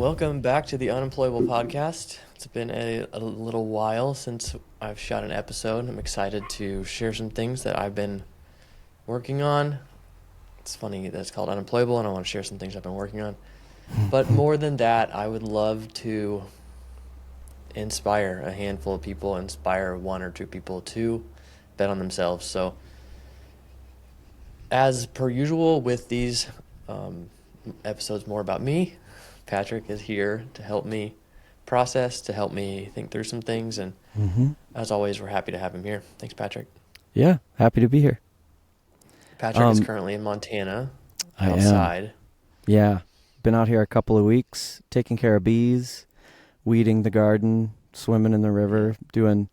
Welcome back to the Unemployable Podcast. It's been a little while since I've shot an episode. I'm excited to share some things that I've been working on. It's funny that it's called Unemployable, and I want to share some things I've been working on. But more than that, I would love to inspire a handful of people, inspire one or two people to bet on themselves. So, as per usual with these episodes more about me, Patrick is here to help me process, to help me think through some things. And as always, we're happy to have him here. Thanks, Patrick. Yeah, happy to be here. Patrick is currently in Montana, I outside. am. Yeah, been out here a couple of weeks, taking care of bees, weeding the garden, swimming in the river, doing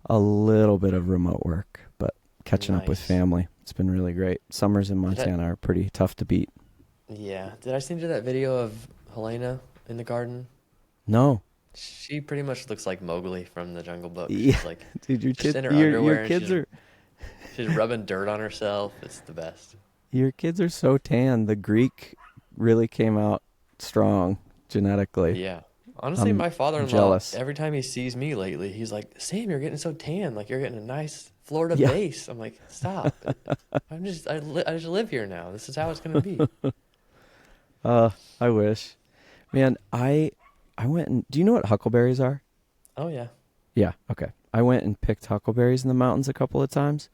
a little bit of remote work, but catching up with family. It's been really great. Summers in Montana are pretty tough to beat. Yeah. Did I send you that video of Helena in the garden? No. She pretty much looks like Mowgli from the Jungle Book. Yeah. She's like, dude, your kids are... She's rubbing dirt on herself. It's the best. Your kids are so tan. The Greek really came out strong genetically. Yeah. Honestly, my father-in-law, jealous. Every time he sees me lately, he's like, Sam, you're getting so tan. Like, you're getting a nice Florida base. I'm like, stop. I just live here now. This is how it's going to be. I wish. Man, I went and... Do you know what huckleberries are? Oh, yeah. Yeah, okay. I went and picked huckleberries in the mountains a couple of times,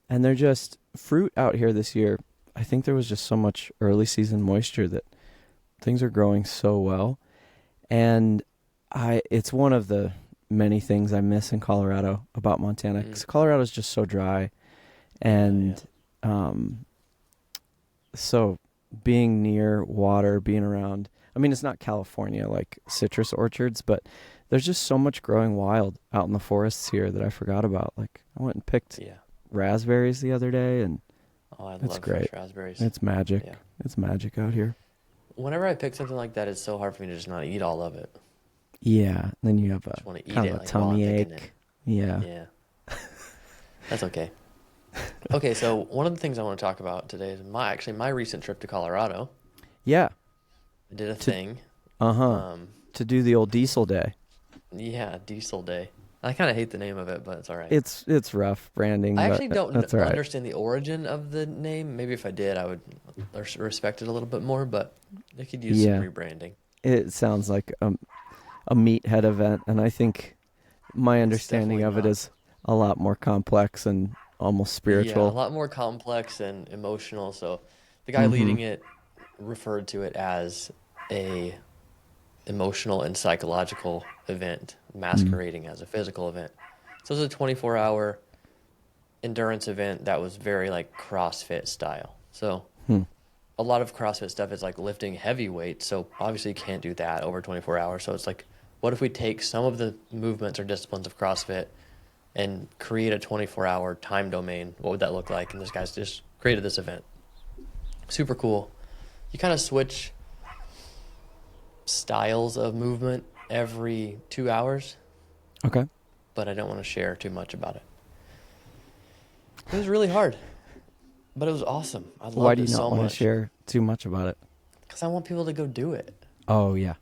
and they're just fruit out here this year. I think there was just so much early season moisture that things are growing so well. And it's one of the many things I miss in Colorado about Montana, because Colorado's just so dry. And so being near water, being around, I mean, it's not California like citrus orchards, but there's just so much growing wild out in the forests here that I forgot about. Like, I went and picked raspberries the other day, and it's great. Fresh raspberries. It's magic. Yeah. It's magic out here. Whenever I pick something like that, it's so hard for me to just not eat all of it. Yeah, and then you have a kind of a tummy ache. Yeah. Yeah. That's okay. Okay, so one of the things I want to talk about today is my recent trip to Colorado. Yeah. I did a thing. To do the old diesel day. Yeah, Diesel Day. I kind of hate the name of it, but it's all right. It's rough branding. I actually don't right. understand the origin of the name. Maybe if I did, I would respect it a little bit more, but they could use some rebranding. It sounds like a meathead event, and I think my understanding of it is a lot more complex and almost spiritual. Yeah, a lot more complex and emotional. So the guy leading it referred to it as a emotional and psychological event masquerading as a physical event. So it was a 24-hour endurance event that was very like CrossFit-style. So a lot of CrossFit stuff is like lifting heavy weights, so obviously you can't do that over 24 hours. So it's like, what if we take some of the movements or disciplines of CrossFit and create a 24-hour time domain? What would that look like? And this guy's just created this event. Super cool. You kind of switch styles of movement every 2 hours. Okay. But I don't want to share too much about it. It was really hard, but it was awesome. I loved it so much. Why do you not want to share too much about it? Because I want people to go do it. Oh, yeah.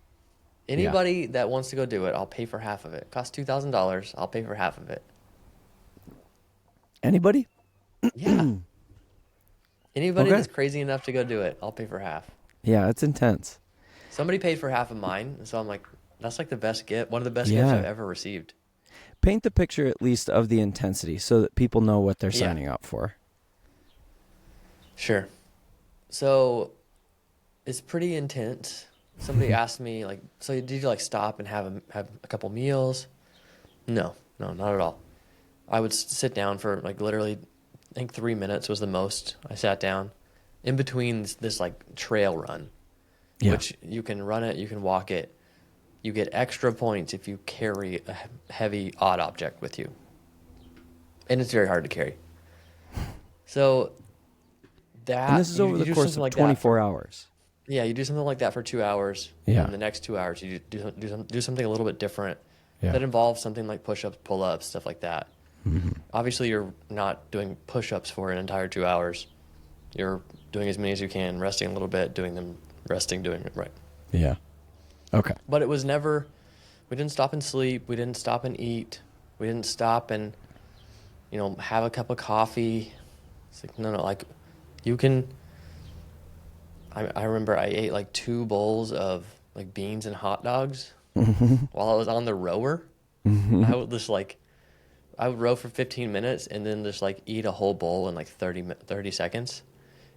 Anybody that wants to go do it, I'll pay for half of it. It costs $2,000. I'll pay for half of it. Anybody? Yeah. Anybody that's crazy enough to go do it, I'll pay for half. Yeah, it's intense. Somebody paid for half of mine, so I'm like, that's like the best gift, one of the best gifts I've ever received. Paint the picture at least of the intensity so that people know what they're signing up for. Sure. So it's pretty intense. Somebody asked me, like, so did you like stop and have a couple meals? No, not at all. I would sit down for like literally, I think 3 minutes was the most. I sat down in between this like trail run, which you can run it, you can walk it. You get extra points if you carry a heavy odd object with you. And it's very hard to carry. So And this is over the course of 24 hours. Yeah, you do something like that for 2 hours. Yeah. And the next 2 hours, you do something a little bit different that involves something like push-ups, pull-ups, stuff like that. Obviously, you're not doing push-ups for an entire 2 hours. You're doing as many as you can, resting a little bit, doing them, resting, doing it right. Yeah. Okay. But it was never, we didn't stop and sleep. We didn't stop and eat. We didn't stop and, have a cup of coffee. It's like, no, no, like you can, I remember I ate like 2 bowls of like beans and hot dogs while I was on the rower. I would just like, I would row for 15 minutes and then just like eat a whole bowl in like 30 seconds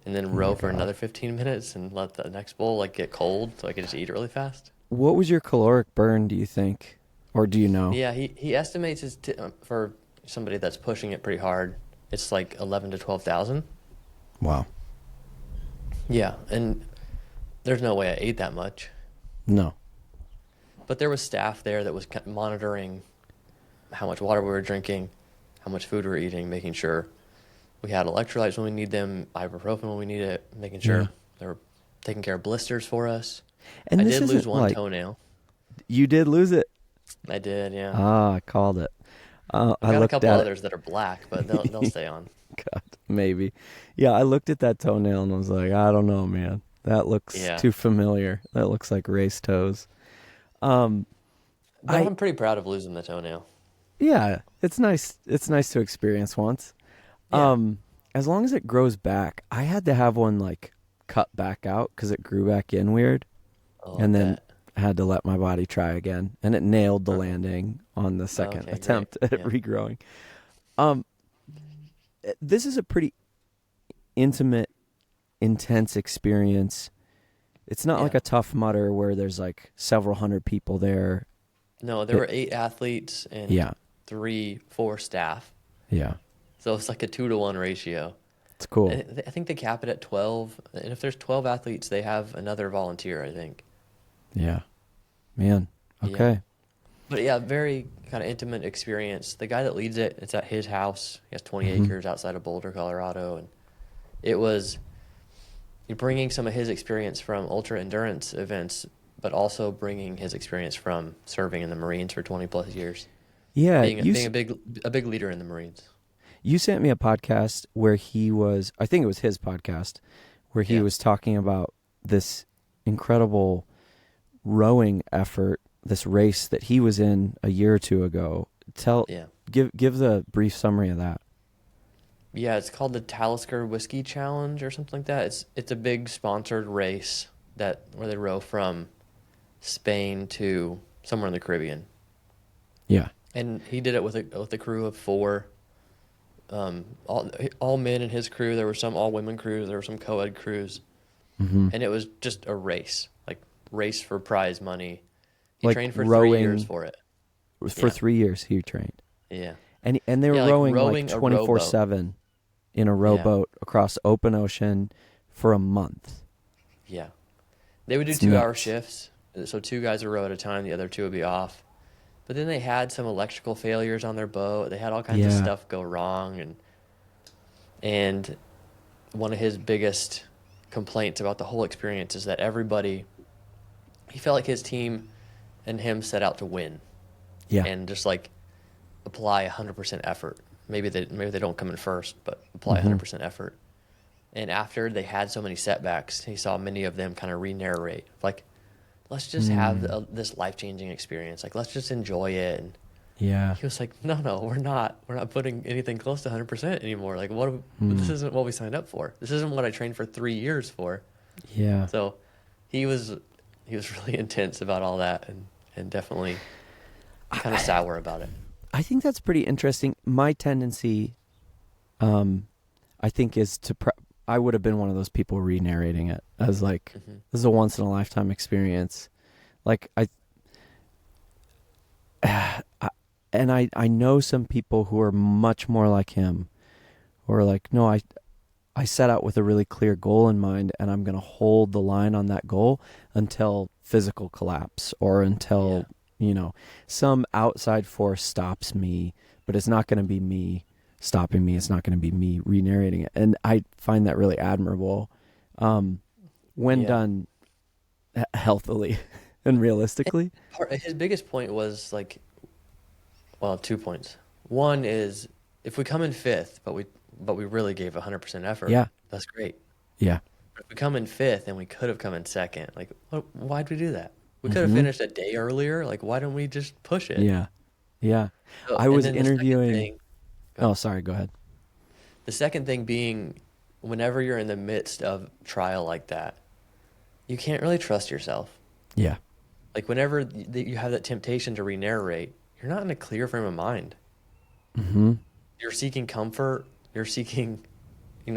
and then Oh my row for God. another 15 minutes and let the next bowl like get cold so I could just eat it really fast. What was your caloric burn, do you think? Or do you know? Yeah, he estimates for somebody that's pushing it pretty hard, it's like 11 to 12,000. Wow. Yeah, and there's no way I ate that much. No. But there was staff there that was monitoring how much water we were drinking, how much food we were eating, making sure we had electrolytes when we need them, ibuprofen when we need it, making Yeah. sure they were taking care of blisters for us. And I this did lose isn't one like toenail. you did lose it. I did, yeah. Ah, I called it. I've I got a looked couple at it. others that are black, but they'll stay on. God, maybe. Yeah, I looked at that toenail and was like, I don't know, man. That looks Yeah. too familiar. That looks like race toes. Um, But I I'm pretty proud of losing the toenail. yeah, it's nice. It's nice to experience once. Yeah. Um, as long as it grows back, I had to have one like cut back out because it grew back in weird, Oh, I and then bet. had to let my body try again, and it nailed the Uh-huh. landing on the second Okay, great. attempt at Yeah. regrowing. Um, this is a pretty intimate, intense experience. It's not like Yeah. a Tough Mudder where there's like several hundred people there. No, there It, were 8 athletes and yeah, 4 staff. yeah, So it's like a 2-to-1 ratio. it's cool. And I think they cap it at 12. And if there's 12 athletes, they have another volunteer, I think. Yeah, man. Yeah. Okay. But yeah, very kind of intimate experience. The guy that leads it, it's at his house. He has 20 Hmm. acres outside of Boulder, Colorado. And it was you're bringing some of his experience from ultra endurance events, but also bringing his experience from serving in the Marines for 20 plus years, Yeah, being a big leader in the Marines. you sent me a podcast where he was, I think it was his podcast, where he Yeah, was talking about this incredible rowing effort, this race that he was in a year or two ago. Tell, yeah, give the brief summary of that. yeah. It's called the Talisker Whiskey Challenge or something like that. It's a big sponsored race where they row from Spain to somewhere in the Caribbean, Yeah. and he did it with a crew of 4. All men in his crew. There were some all women crews. There were some co-ed crews, Hmm. and it was just a race, like race for prize money. He Like trained for 3 years rowing for it. for Yeah, 3 years he trained. yeah, And they were yeah. Like rowing like rowing a rowboat. 24/7 in a Yeah, rowboat across open ocean for a month. yeah. They would do It's 2 hour nuts. shifts, so 2 guys would row at a time. The other 2 would be off. But then they had some electrical failures on their boat. They had all kinds of Yeah. stuff go wrong, and one of his biggest complaints about the whole experience is that he felt like his team and him set out to win Yeah. and just like apply 100% effort. Maybe they don't come in first, but apply Hmm. 100% effort. And after they had so many setbacks, he saw many of them kind of re-narrate, like, let's just have Mm. this life-changing experience. Like, let's just enjoy it. And Yeah. he was like, no, no, we're not. We're not putting anything close to 100% anymore. Like, this Mm. isn't what we signed up for. This isn't what I trained for 3 years for. Yeah. So he was really intense about all that and definitely kind of I, sour about it. I think that's pretty interesting. My tendency, I think, is to. I would have been one of those people re-narrating it as like, Hmm. this is a once in a lifetime experience. Like I know some people who are much more like him, who are like, no, I set out with a really clear goal in mind, and I'm going to hold the line on that goal until physical collapse or until, Yeah. some outside force stops me, but it's not going to be me stopping me. It's not going to be me re-narrating it. And I find that really admirable, when Yeah. done healthily and realistically. His biggest point was like, well, 2 points. One is if we come in fifth, but we really gave 100% effort, Yeah. that's great. Yeah. But if we come in fifth and we could have come in second, like, why'd we do that? We could have Mm-hmm. finished a day earlier. Like, why don't we just push it? Yeah. Yeah. So, I and was then the second interviewing. thing, go ahead. Oh, sorry. Go ahead. The second thing being, whenever you're in the midst of trial like that, you can't really trust yourself. Yeah. Like whenever you have that temptation to re-narrate, you're not in a clear frame of mind. Mm-hmm. You're seeking comfort. You're seeking,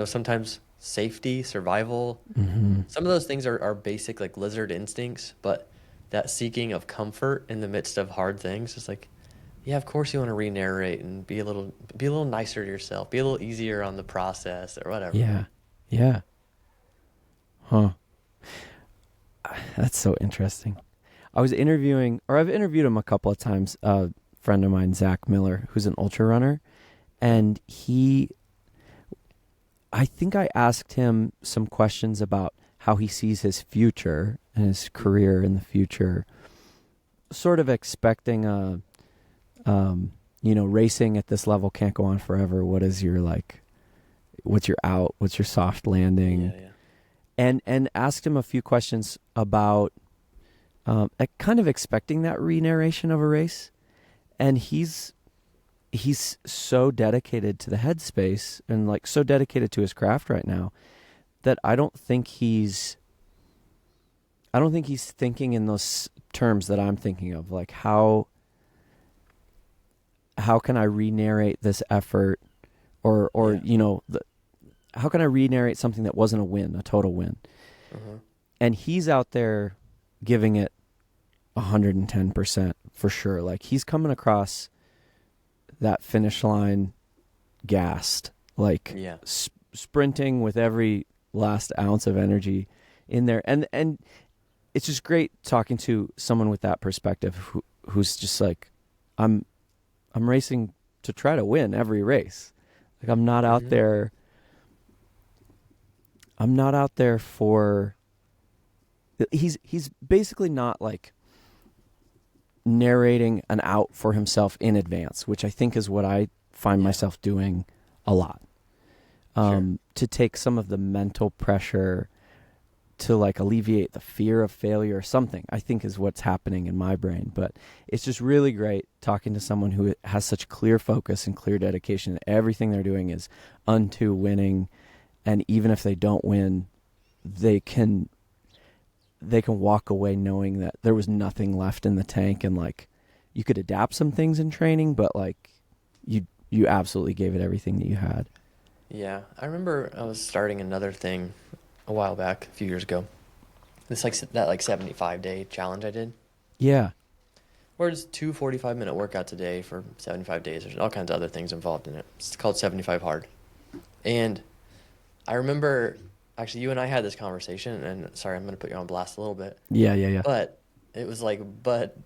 sometimes safety, survival. Mm-hmm. Some of those things are basic, like lizard instincts, but that seeking of comfort in the midst of hard things is like, yeah, of course you want to re-narrate and be a little nicer to yourself, be a little easier on the process or whatever. Yeah. Yeah. Huh. That's so interesting. I've interviewed him a couple of times. A friend of mine, Zach Miller, who's an ultra runner, and I think I asked him some questions about how he sees his future and his career in the future, sort of expecting racing at this level can't go on forever. What's your out? What's your soft landing? Yeah, yeah. And asked him a few questions about kind of expecting that re-narration of a race. And he's so dedicated to the headspace and like so dedicated to his craft right now that I don't think he's thinking in those terms that I'm thinking of. Like how can I re-narrate this effort or Yeah. how can I re-narrate something that wasn't a win, a total win? Uh-huh. And he's out there giving it 110% for sure. Like he's coming across that finish line gassed, like Yeah. sprinting with every last ounce of energy in there. And it's just great talking to someone with that perspective who's just like, I'm racing to try to win every race. Like I'm not out Mm-hmm. there for he's basically not like narrating an out for himself in advance, which I think is what I find Yeah. myself doing a lot. Sure. To take some of the mental pressure to like alleviate the fear of failure or something, I think is what's happening in my brain. But it's just really great talking to someone who has such clear focus and clear dedication. Everything they're doing is unto winning. And even if they don't win, they can walk away knowing that there was nothing left in the tank, and like you could adapt some things in training, but like you absolutely gave it everything that you had. Yeah. I remember I was starting another thing a while back, a few years ago. This like that like 75-day challenge I did, Yeah. where it's 2 45-minute workouts a day for 75 days. There's all kinds of other things involved in it. It's called 75 Hard. And I remember actually you and I had this conversation, and sorry, I'm going to put you on blast a little bit, Yeah. but it was like, but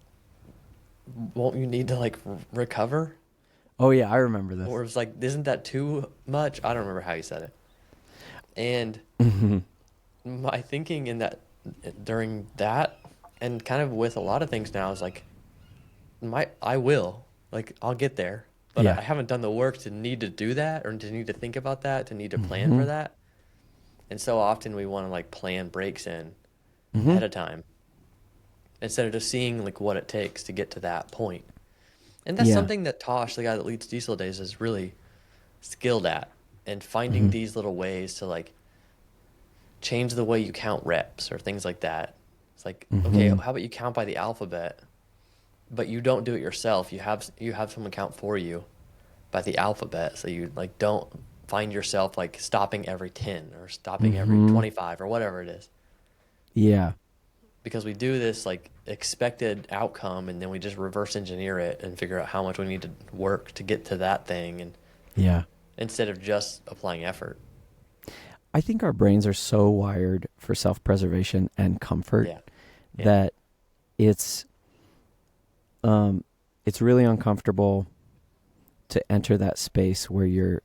won't you need to like recover? Oh yeah, I remember this. Or it was like, isn't that too much? I don't remember how you said it. And Mhm. my thinking in that during that and kind of with a lot of things now is like I will, like I'll get there, but Yeah. I haven't done the work to need to do that or to need to think about that, to need to plan for Mhm. that. And so often we want to like plan breaks in Mhm. ahead of time instead of just seeing like what it takes to get to that point. And that's Yeah. something that Tosh, the guy that leads Diesel Days, is really skilled at, and finding Mhm. these little ways to like change the way you count reps or things like that. It's like, okay, Mhm. how about you count by the alphabet, but you don't do it yourself. You have someone count for you by the alphabet, so you like don't find yourself like stopping every 10 or stopping every Mhm. 25 or whatever it is. Yeah. Because we do this like expected outcome, and then we just reverse engineer it and figure out how much we need to work to get to that thing, and Yeah. instead of just applying effort. I think our brains are so wired for self-preservation and comfort Yeah. Yeah. that it's it's really uncomfortable to enter that space where you're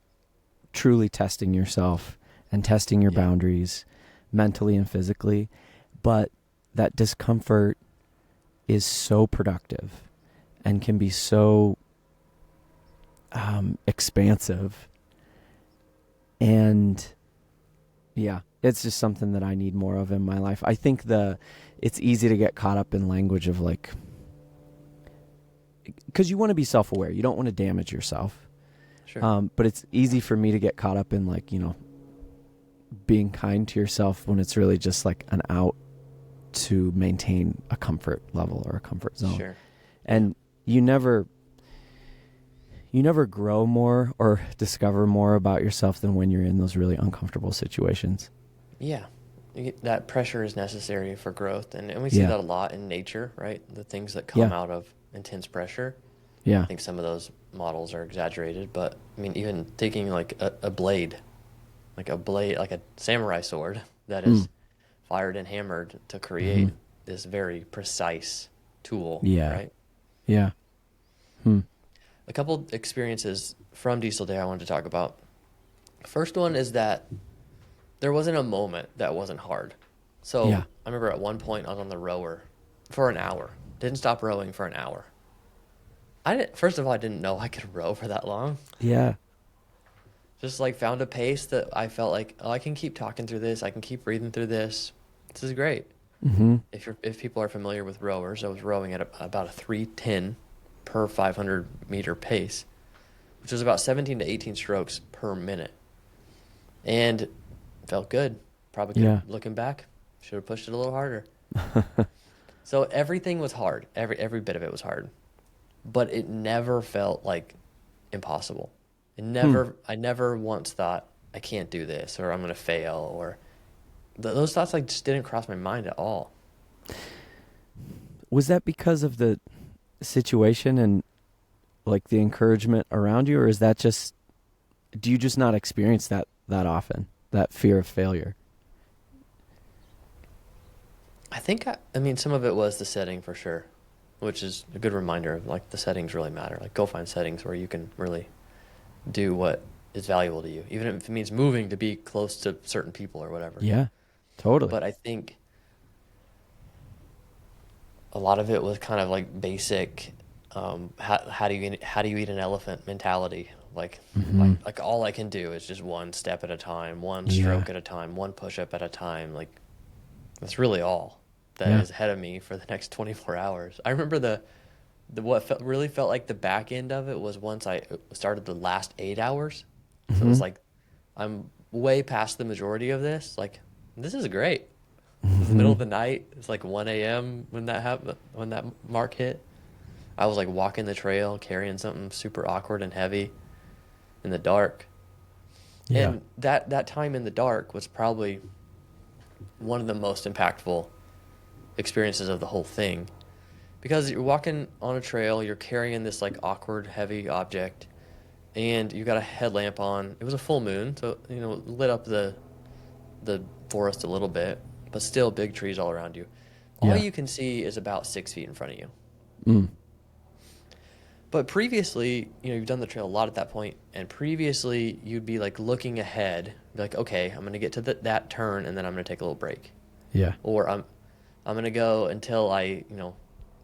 truly testing yourself and testing your Yeah. boundaries mentally and physically, but that discomfort is so productive and can be so expansive. And yeah, it's just something that I need more of in my life. I think it's easy to get caught up in language of like, because you want to be self-aware. You don't want to damage yourself. Sure. But it's easy for me to get caught up in like, being kind to yourself when it's really just like an out to maintain a comfort level or a comfort zone. Sure. And you never grow more or discover more about yourself than when you're in those really uncomfortable situations. Yeah. That pressure is necessary for growth. And we see that a lot in nature, right? The things that come out of intense pressure. Yeah. I think some of those models are exaggerated, but I mean, even taking like a blade, like a samurai sword that is fired and hammered to create this very precise tool, right? Yeah. A couple experiences from Diesel Day I wanted to talk about. First one is that there wasn't a moment that wasn't hard. So I remember at one point I was on the rower for an hour. Didn't stop rowing for an hour. First of all, I didn't know I could row for that long. Yeah. Just like found a pace that I felt like, oh, I can keep talking through this. I can keep breathing through this. This is great. Mm-hmm. If people are familiar with rowers, I was rowing at about a 310 per 500 meter pace, which is about 17 to 18 strokes per minute. And felt good. Probably looking back, should have pushed it a little harder. So everything was hard. Every bit of it was hard. But it never felt like impossible. I never once thought I can't do this or I'm going to fail or those thoughts like just didn't cross my mind at all. Was that because of the situation and like the encouragement around you, or is that just, do you just not experience that often, that fear of failure? I think, I mean, some of it was the setting for sure, which is a good reminder of like the settings really matter. Like go find settings where you can really do what is valuable to you, even if it means moving to be close to certain people or whatever. Yeah, totally. But I think a lot of it was kind of like basic, how do you eat an elephant mentality? Like, like all I can do is just one step at a time, one stroke at a time, one push up at a time. Like that's really all that is ahead of me for the next 24 hours. I remember what really felt like the back end of it was once I started the last 8 hours. So it was like, I'm way past the majority of this. Like, this is great. It's the middle of the night. It's like 1 a.m. when that happened, when that mark hit. I was like walking the trail, carrying something super awkward and heavy in the dark. Yeah. And that time in the dark was probably one of the most impactful experiences of the whole thing. Because you're walking on a trail, you're carrying this like awkward, heavy object, and you got a headlamp on. It was a full moon, so lit up the forest a little bit, but still big trees all around you. All you can see is about 6 feet in front of you. But previously, you've done the trail a lot at that point, and previously you'd be like looking ahead, be like, okay, I'm gonna get to that turn, and then I'm gonna take a little break. Yeah. Or I'm gonna go until I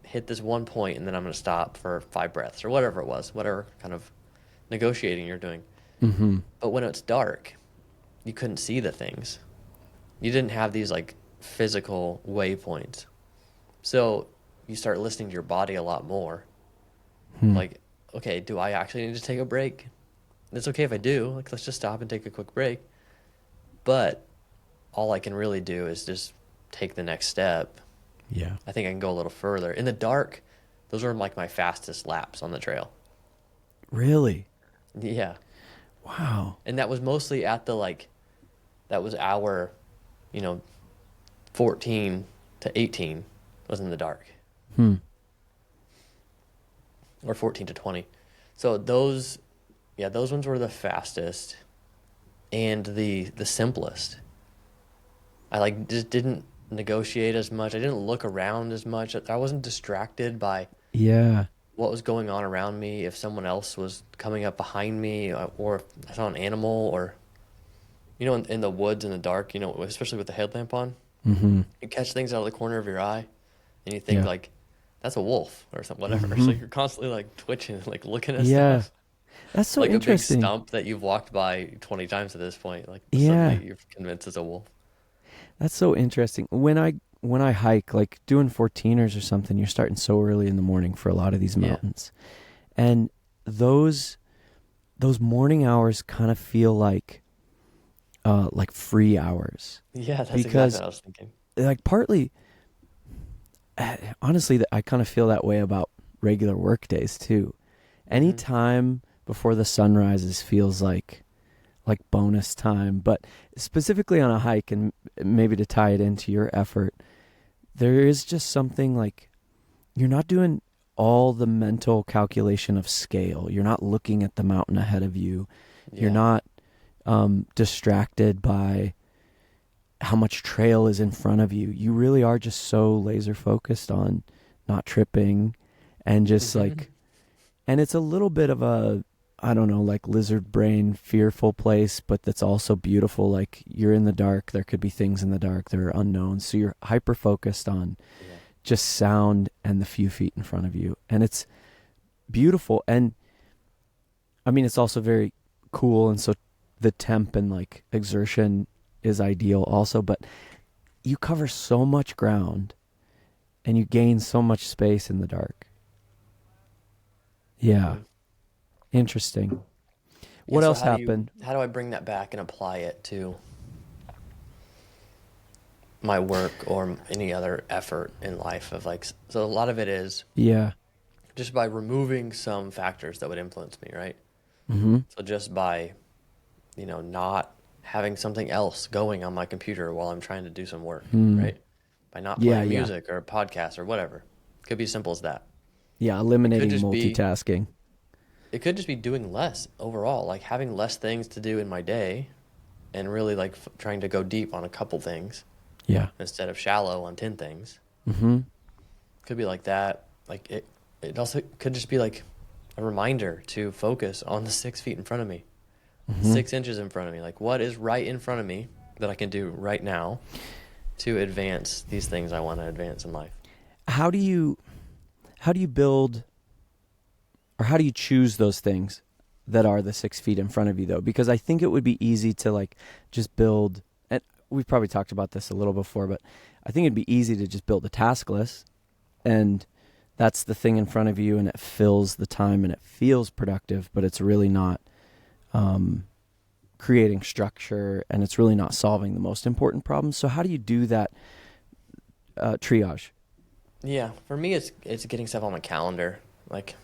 hit this one point, and then I'm going to stop for 5 breaths or whatever it was, whatever kind of negotiating you're doing. But when it's dark, you couldn't see the things. You didn't have these like physical waypoints. So you start listening to your body a lot more. Like, okay, do I actually need to take a break? It's okay if I do. Like, let's just stop and take a quick break. But all I can really do is just take the next step. Yeah. I think I can go a little further. In the dark, those were like my fastest laps on the trail. Really? Yeah. Wow. And that was mostly at that was hour, 14 to 18 was in the dark. Or 14 to 20. So those ones were the fastest and the simplest. I just didn't negotiate as much. I didn't look around as much. I wasn't distracted by what was going on around me. If someone else was coming up behind me, or if I saw an animal, or in the woods in the dark, especially with the headlamp on, you catch things out of the corner of your eye, and you think like that's a wolf or something, whatever. So you're constantly like twitching, like looking at stuff. That's so interesting. Like a big stump that you've walked by 20 times at this point, like something that you're convinced is a wolf. That's so interesting. When I hike, like doing 14ers or something, you're starting so early in the morning for a lot of these Yeah. mountains. And those morning hours kind of feel like free hours Yeah, that's exactly because what I was thinking. like partly honestly I kind of feel that way about regular work days too. Any Hmm. time before the sun rises feels like bonus time, but specifically on a hike and maybe to tie it into your effort, there is just something like you're not doing all the mental calculation of scale. You're not looking at the mountain ahead of you. You're Yeah. not distracted by how much trail is in front of you. You really are just so laser focused on not tripping and just Hmm. like, and it's a little bit of a, I don't know, like lizard brain fearful place, but that's also beautiful. Like you're in the dark. There could be things in the dark that are unknown. So you're hyper focused on Yeah. just sound and the few feet in front of you. And it's beautiful. And I mean, it's also very cool. And so the temp and like exertion is ideal also, but you cover so much ground and you gain so much space in the dark. Yeah. Hmm. Interesting. Yeah. What So else happened? how do I bring that back and apply it to my work or any other effort in life of like, so a lot of it is Yeah. just by removing some factors that would influence me, right? Mm-hmm. So just by, not having something else going on my computer while I'm trying to do some work, Hmm. right? By not Yeah, playing yeah. music or a podcast or whatever. Could be as simple as that. Yeah, It could eliminating just be multitasking. it could just be doing less overall, like having less things to do in my day and really like trying to go deep on a couple things Yeah. instead of shallow on 10 things. Mm-hmm. Could be like that. Like it also could just be like a reminder to focus on the 6 feet in front of me, Mm-hmm. 6 inches in front of me. Like what is right in front of me that I can do right now to advance these things I want to advance in life. How do you build or how do you choose those things that are the 6 feet in front of you though? Because I think it would be easy to like just build, and we've probably talked about this a little before, but I think it'd be easy to just build a task list and that's the thing in front of you and it fills the time and it feels productive, but it's really not um, creating structure and it's really not solving the most important problems. So how do you do that triage? Yeah, for me it's getting stuff on my calendar. Like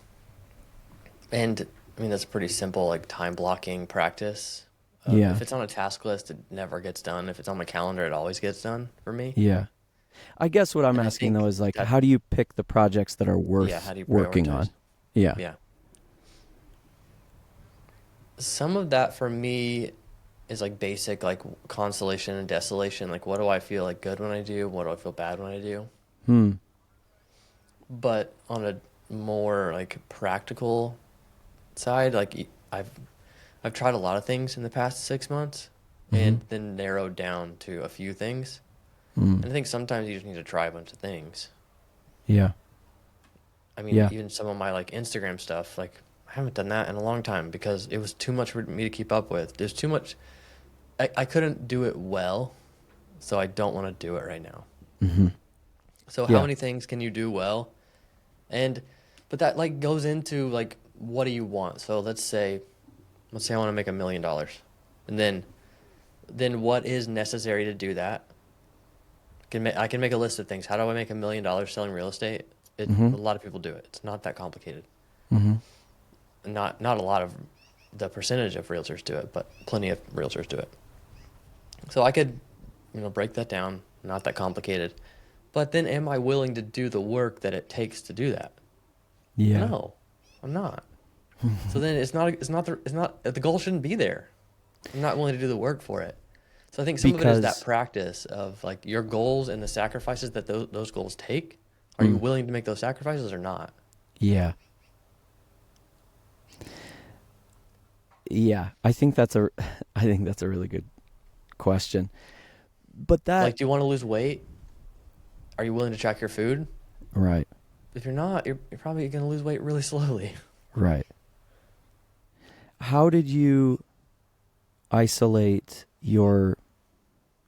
and I mean that's pretty simple like time blocking practice. Yeah. If it's on a task list, it never gets done. If it's on my calendar, it always gets done for me. Yeah. I guess what I'm And I asking though think is like, that, how do you pick the projects that are yeah, worth how do you working on? prioritize? Yeah. Yeah. Some of that for me is like basic like consolation and desolation. Like what do I feel like good when I do? What do I feel bad when I do? Hmm. But on a more like practical side, like I've tried a lot of things in the past 6 months Mm-hmm. and then narrowed down to a few things. Mm. And I think sometimes you just need to try a bunch of things. Yeah. I mean, Yeah. even some of my like Instagram stuff, like I haven't done that in a long time because it was too much for me to keep up with. There's too much. I couldn't do it well, so I don't want to do it right now. Mm-hmm. So how Yeah. many things can you do well? And but that like goes into like what do you want? So let's say I want to make $1 million. And then what is necessary to do that? I can make a list of things. How do I make $1 million selling real estate? Mm-hmm. A lot of people do it. It's not that complicated. Mm-hmm. Not a lot of the percentage of realtors do it, but plenty of realtors do it. So I could, break that down. Not that complicated. But then am I willing to do the work that it takes to do that? Yeah. No, I'm not. So then the goal shouldn't be there. I'm not willing to do the work for it. So I think some of it is that Because practice of like your goals and the sacrifices that those goals take. Are you mm, willing to make those sacrifices or not? yeah. Yeah. I think that's a really good question. But that Like, do you want to lose weight? Are you willing to track your food? right. If you're not, you're probably going to lose weight really slowly. Right. How did you isolate your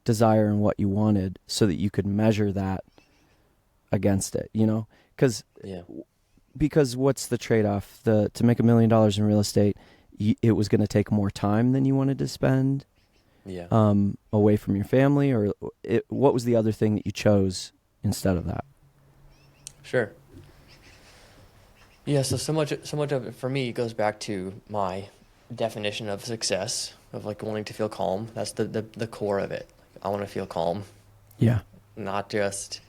desire and what you wanted so that you could measure that against it, you know? Yeah. Because what's the trade-off? To make $1 million in real estate, it was going to take more time than you wanted to spend Yeah. away from your family, or what was the other thing that you chose instead of that? Sure. Yeah, so much of it for me goes back to my definition of success, of like wanting to feel calm. That's the core of it. I want to feel calm, Yeah. not just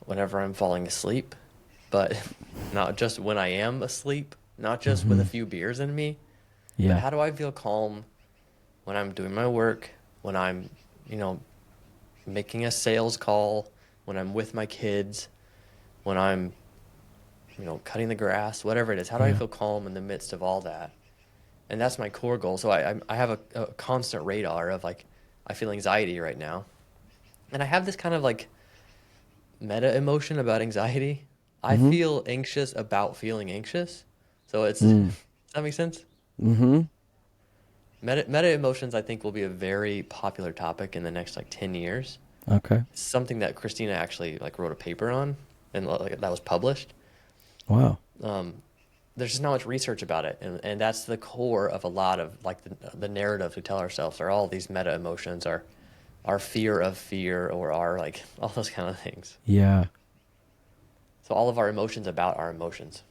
whenever I'm falling asleep, but not just when I am asleep, not just with a Hmm. few beers in me, but Yeah. how do I feel calm when I'm doing my work, when I'm, you know, making a sales call, when I'm with my kids, when I'm, cutting the grass, whatever it is. How do I Yeah. feel calm in the midst of all that? And that's my core goal. So I have a constant radar of like, I feel anxiety right now. And I have this kind of like meta emotion about anxiety. I Hmm. feel anxious about feeling anxious. So does Mm. that make sense? Hmm. Meta emotions, I think, will be a very popular topic in the next like 10 years. Okay. It's something that Christina actually like wrote a paper on, and like that was published. Wow. Um, there's just not much research about it, and that's the core of a lot of like the narrative we tell ourselves are all these meta emotions, are our fear of fear, or our like all those kind of things. Yeah. So all of our emotions about our emotions,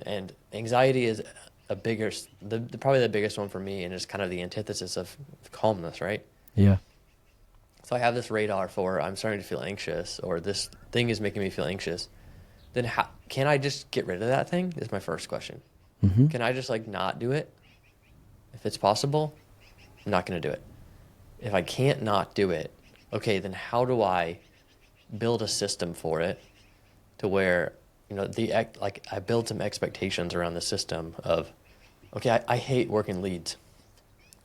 and anxiety is a bigger, probably the biggest one for me, and it's kind of the antithesis of calmness, right? Yeah. So I have this radar for I'm starting to feel anxious, or this thing is making me feel anxious. Then how can I just get rid of that thing? Is my first question. Hmm. Can I just like not do it? If it's possible, I'm not going to do it. If I can't not do it, okay, then how do I build a system for it to where, like I build some expectations around the system of, okay, I hate working leads.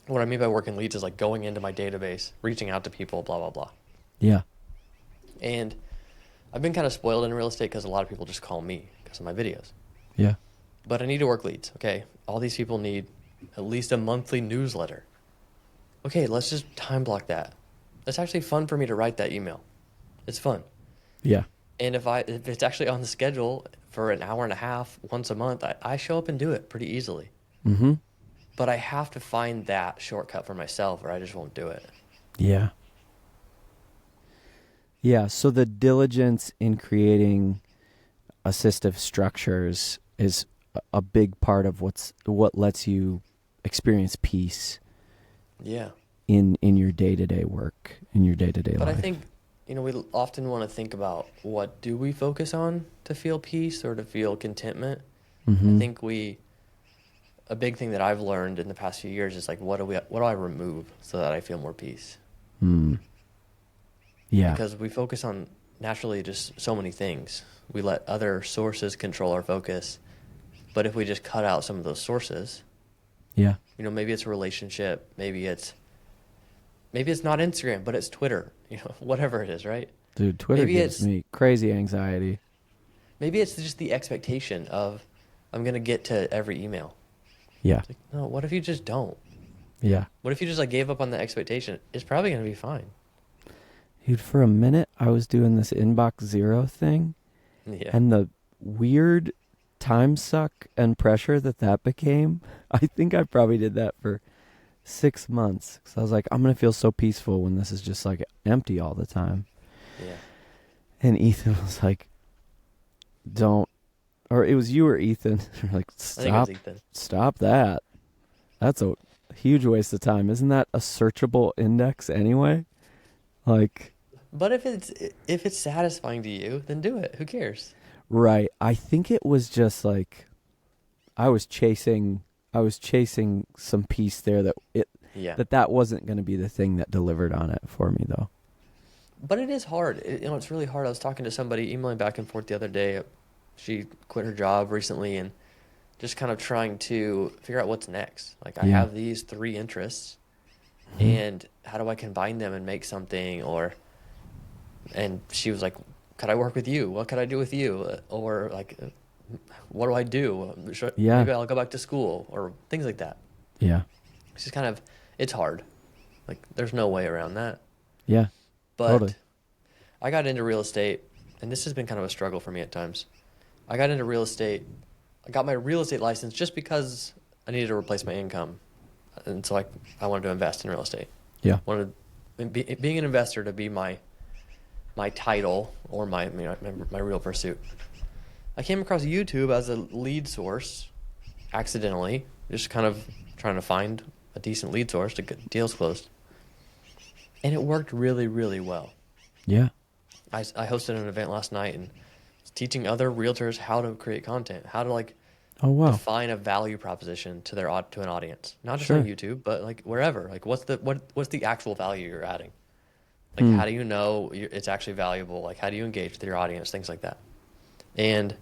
What I mean by working leads is like going into my database, reaching out to people, blah, blah, blah. Yeah. And I've been kind of spoiled in real estate because a lot of people just call me because of my videos. Yeah. But I need to work leads, okay? All these people need at least a monthly newsletter. Okay, let's just time block that. It's actually fun for me to write that email. It's fun. Yeah. And if it's actually on the schedule for an hour and a half once a month, I show up and do it pretty easily. Hmm. But I have to find that shortcut for myself or I just won't do it. Yeah. Yeah. So the diligence in creating assistive structures is a big part of what lets you experience peace Yeah. in your day-to-day work, in your day-to-day But I life. think, we often want to think about what do we focus on to feel peace or to feel contentment. I Hmm. think a big thing that I've learned in the past few years is like, what do I remove so that I feel more peace? Mm. Yeah. Because we focus on naturally just so many things. We let other sources control our focus. But if we just cut out some of those sources, Yeah. maybe it's a relationship, maybe it's not Instagram, but it's Twitter, whatever it is, right? Dude, Twitter Maybe gives it's me crazy anxiety. maybe it's just the expectation of I'm going to get to every email. Yeah. It's like, no, what if you just don't? Yeah. What if you just like gave up on the expectation? It's probably going to be fine. Dude, for a minute, I was doing this inbox zero thing, Yeah. and the weird time suck and pressure that became, I think I probably did that for 6 months. Because I was like, I'm going to feel so peaceful when this is just like empty all the time. Yeah. And Ethan was like, don't, or it was you or Ethan, like, I think it was stop, Ethan. stop that. That's a huge waste of time. Isn't that a searchable index anyway? Like, But if it's satisfying to you, then do it. Who cares? right. I think it was just like I was chasing some peace there Yeah. that wasn't going to be the thing that delivered on it for me though. But it is hard. It's really hard. I was talking to somebody, emailing back and forth the other day. She quit her job recently and just kind of trying to figure out what's next. Like, I Yeah. have these three interests, Mhm. and how do I combine them and make something? And she was like, could I work with you? What could I do with you? Or like, what do I do? Yeah. Maybe I'll go back to school or things like that. Yeah. It's just kind of, it's hard. Like, there's no way around that. Yeah, totally. But I got into real estate, and this has been kind of a struggle for me at times. I got into real estate. I got my real estate license just because I needed to replace my income, and so I wanted to invest in real estate. Yeah. Wanted being an investor to be my title or my real pursuit. I came across YouTube as a lead source accidentally, just kind of trying to find a decent lead source to get deals closed. And it worked really, really well. Yeah. I hosted an event last night and was teaching other realtors how to create content, how to like Oh, wow. define a value proposition to to an audience, not just Sure. on YouTube, but like wherever. Like what's the actual value you're adding? Like Hmm. how do you know it's actually valuable? Like how do you engage with your audience? Things like that. And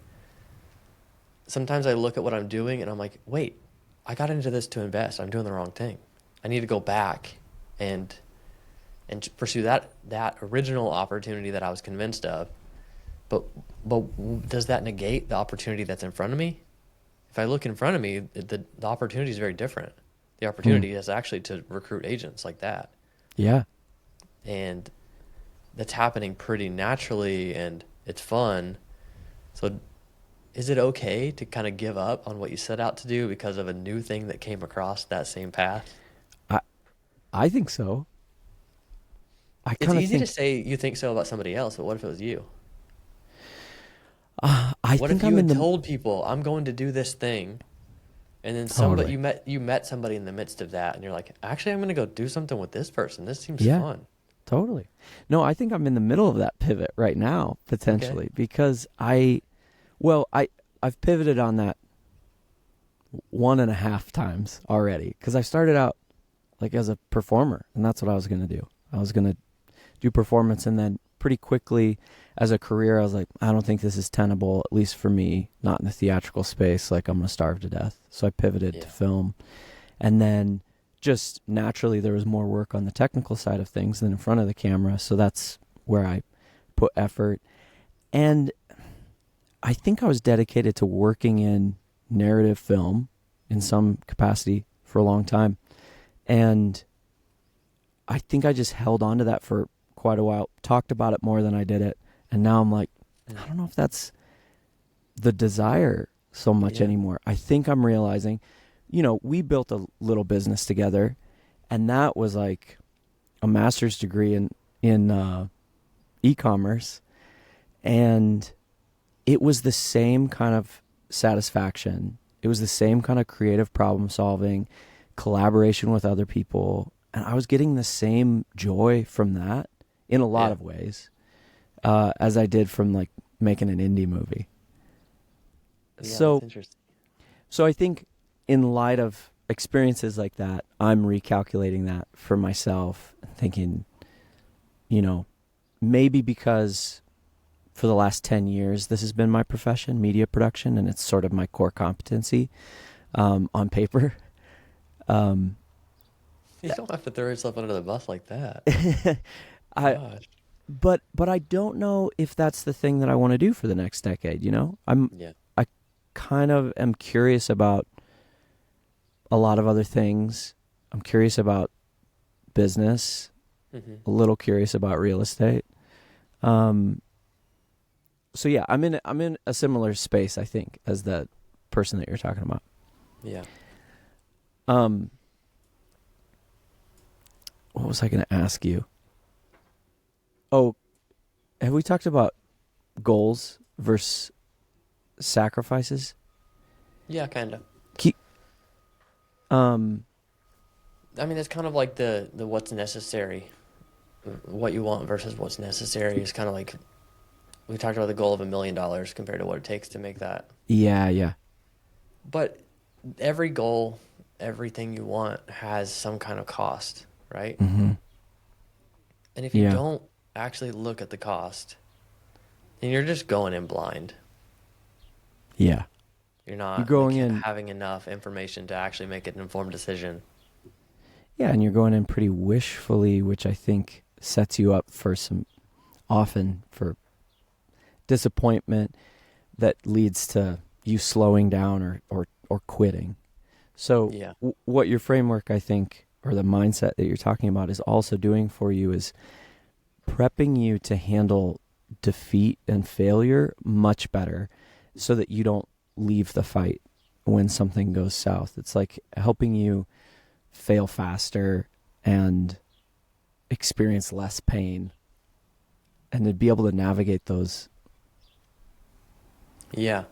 sometimes I look at what I'm doing and I'm like, wait, I got into this to invest. I'm doing the wrong thing. I need to go back and pursue that original opportunity that I was convinced of. But does that negate the opportunity that's in front of me? If I look in front of me, the opportunity is very different. The Hmm. opportunity is actually to recruit agents like that. Yeah. And that's happening pretty naturally and it's fun. So is it okay to kind of give up on what you set out to do because of a new thing that came across that same path? I I think so. I It's kind of easy to think say you think so about somebody else, but what if it was you? I What if think you I'm in had the told people I'm going to do this thing, and then somebody totally. you met somebody in the midst of that, and you're like, actually, I'm going to go do something with this person. This seems Yeah, fun. totally. No, I think I'm in the middle of that pivot right now Okay. potentially because I've pivoted on that one and a half times already because I started out like as a performer and that's what I was going to do. I was going to do performance and then pretty quickly as a career I was like I don't think this is tenable, at least for me, not in the theatrical space. Like I'm going to starve to death. So I pivoted to Yeah. film. And then just naturally there was more work on the technical side of things than in front of the camera, so that's where I put effort. And I think I was dedicated to working in narrative film in some capacity for a long time. And I think I just held on to that for quite a while, talked about it more than I did it. And now I'm like, Mm. I don't know if that's the desire so much Yeah. anymore. I think I'm realizing, we built a little business together, and that was like a master's degree in e-commerce, and it was the same kind of satisfaction. It was the same kind of creative problem solving, collaboration with other people, and I was getting the same joy from that in a lot Yeah. of ways as I did from like making an indie movie. Yeah. That's So, interesting. so I think in light of experiences like that, I'm recalculating that for myself, thinking, you know, maybe because for the last 10 years, this has been my profession, media production, and it's sort of my core competency on paper. Um, You don't have to throw yourself under the bus like that. I, Gosh. but I don't know if that's the thing that I want to do for the next decade. Yeah. I kind of am curious about a lot of other things. I'm curious about business, Hmm. a little curious about real estate. Um, so yeah, I'm in a similar space, I think, as the person that you're talking about. Yeah. Um, what was I going to ask you? Oh, have we talked about goals versus sacrifices? Yeah. Kind of. Keep, um, I mean, it's kind of like the what's necessary, what you want versus what's necessary is kind of like we talked about the goal of $1 million compared to what it takes to make that. yeah, yeah. But every goal, everything you want has some kind of cost, right? Mm-hmm. And if you Yeah, don't actually look at the cost, then you're just going in blind. yeah. You're You're not like going in, having enough information to actually make an informed decision. yeah, and you're going in pretty wishfully, which I think sets you up for often for disappointment that leads to you slowing down or quitting. So Yeah. what your framework, I think, or the mindset that you're talking about is also doing for you is prepping you to handle defeat and failure much better so that you don't leave the fight when something goes south. It's like helping you fail faster and experience less pain and to be able to navigate those. Yeah.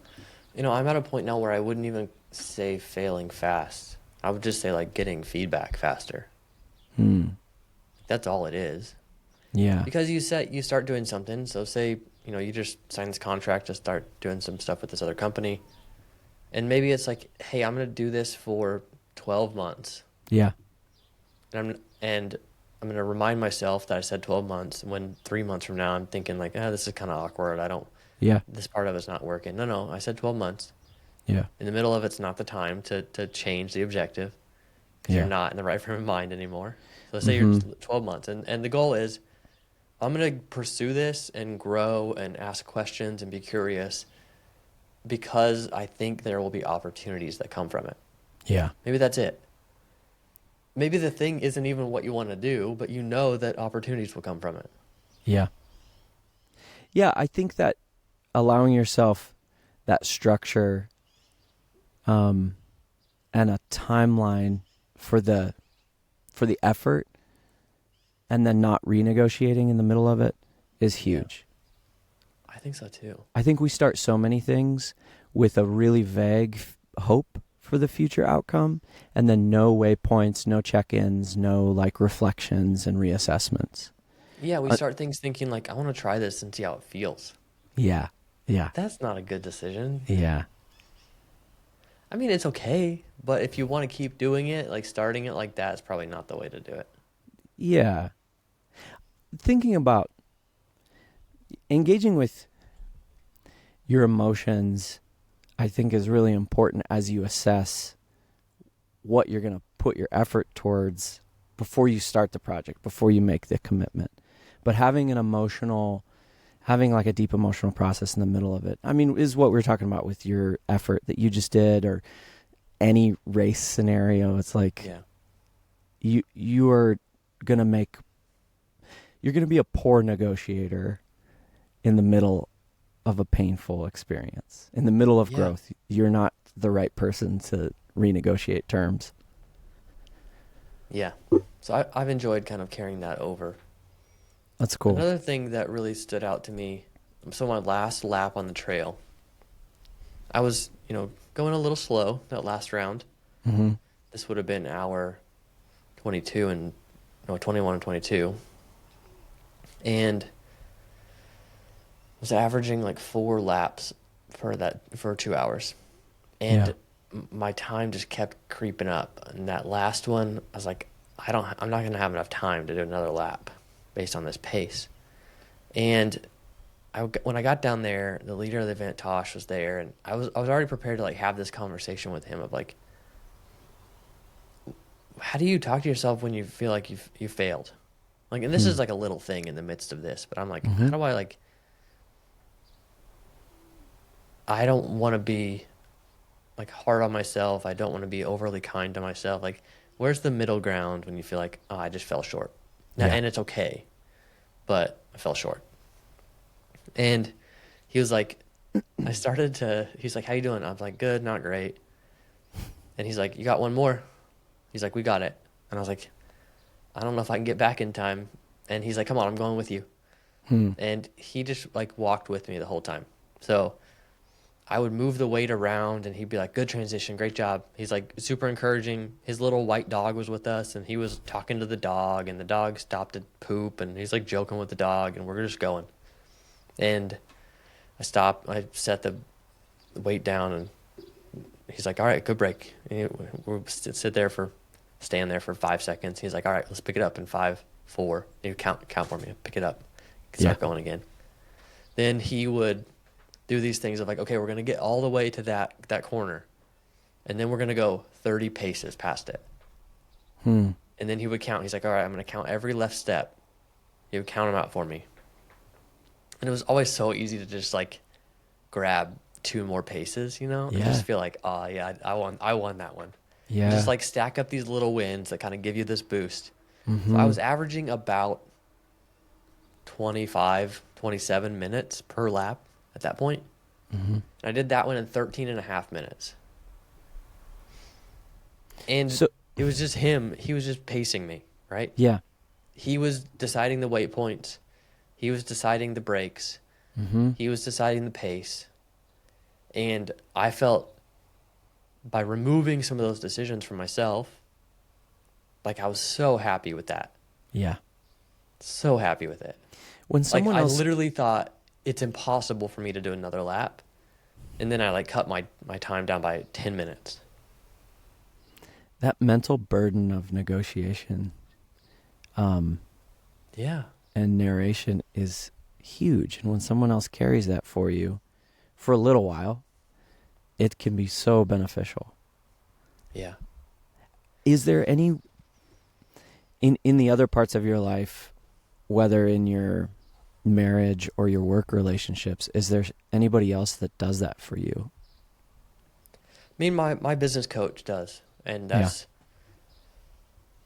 I'm at a point now where I wouldn't even say failing fast. I would just say like getting feedback faster. That's all it is. Yeah. Because you start doing something. So say, you just sign this contract to start doing some stuff with this other company. And maybe it's like, hey, I'm going to do this for 12 months. Yeah. And I'm going to remind myself that I said 12 months. When 3 months from now, I'm thinking like, this is kind of awkward. Yeah. This part of it's not working. No, I said 12 months. Yeah. In the middle of it's not the time to change the objective because Yeah. you're not in the right frame of mind anymore. So let's say you're 12 months. And the goal is I'm going to pursue this and grow and ask questions and be curious because I think there will be opportunities that come from it. Yeah. Maybe that's it. Maybe the thing isn't even what you want to do, but you know that opportunities will come from it. Yeah. Yeah, I think that allowing yourself that structure and a timeline for the effort and then not renegotiating in the middle of it is huge. I think so too. I think we start so many things with a really vague hope for the future outcome and then no waypoints, no check-ins, no like reflections and reassessments. Yeah, we start things thinking like, I want to try this and see how it feels. Yeah. Yeah. That's not a good decision. Yeah. I mean, it's okay, but if you want to keep doing it, like starting it like that is probably not the way to do it. Yeah. Thinking about engaging with your emotions, I think is really important as you assess what you're going to put your effort towards before you start the project, before you make the commitment. But having like a deep emotional process in the middle of it, I mean, is what we're talking about with your effort that you just did or any race scenario. It's like you're going to be a poor negotiator in the middle of a painful experience. In the middle of growth, you're not the right person to renegotiate terms. Yeah. So I've enjoyed kind of carrying that over. That's cool. Another thing that really stood out to me, so my last lap on the trail, I was, going a little slow that last round. Mm-hmm. This would have been hour 21 and 22. And I was averaging like 4 laps for 2 hours. And my time just kept creeping up. And that last one, I was like, I'm not going to have enough time to do another lap based on this pace. And when I got down there, the leader of the event, Tosh, was there, and I was already prepared to like have this conversation with him of like, how do you talk to yourself when you feel like you failed? Like, and this is like a little thing in the midst of this, but I'm like, how do I I don't want to be like hard on myself. I don't want to be overly kind to myself. Like, where's the middle ground when you feel like, I just fell short? Now, and it's okay, but I fell short. And he was like, he's like, how you doing? I was like, good, not great. And he's like, you got one more? He's like, we got it. And I was like, I don't know if I can get back in time. And he's like, come on, I'm going with you. And he just like walked with me the whole time. So I would move the weight around and he'd be like, good transition, great job. He's like super encouraging. His little white dog was with us and he was talking to the dog and the dog stopped to poop and he's like joking with the dog and we're just going. And I set the weight down and he's like, all right, good break. And we'll stand there for 5 seconds. He's like, all right, let's pick it up in 5, 4. You count for me, pick it up, start going again. Then he would do these things of like, okay, we're going to get all the way to that corner. And then we're going to go 30 paces past it. And then he would count. He's like, all right, I'm going to count every left step. He would count them out for me. And it was always so easy to just like grab 2 more paces, and just feel like, oh yeah, I won that one. Yeah. And just like stack up these little wins that kind of give you this boost. So I was averaging about 25, 27 minutes per lap at that point. Mm-hmm. And I did that one in 13 and a half minutes. And So, it was just him. He was just pacing me, right? yeah. He was deciding the weight points. He was deciding the breaks. Mm-hmm. He was deciding the pace. And I felt by removing some of those decisions from myself, like I was so happy with that. Yeah. So happy with it. When someone I else, literally thought it's impossible for me to do another lap. And then I like cut my time down by 10 minutes. that mental burden of negotiation, Yeah. and narration is huge. And when someone else carries that for you for a little while, it can be so beneficial. Yeah. Is there any in the other parts of your life, whether in your marriage or your work relationships, is there anybody else that does that for you? I mean, my business coach does. And that's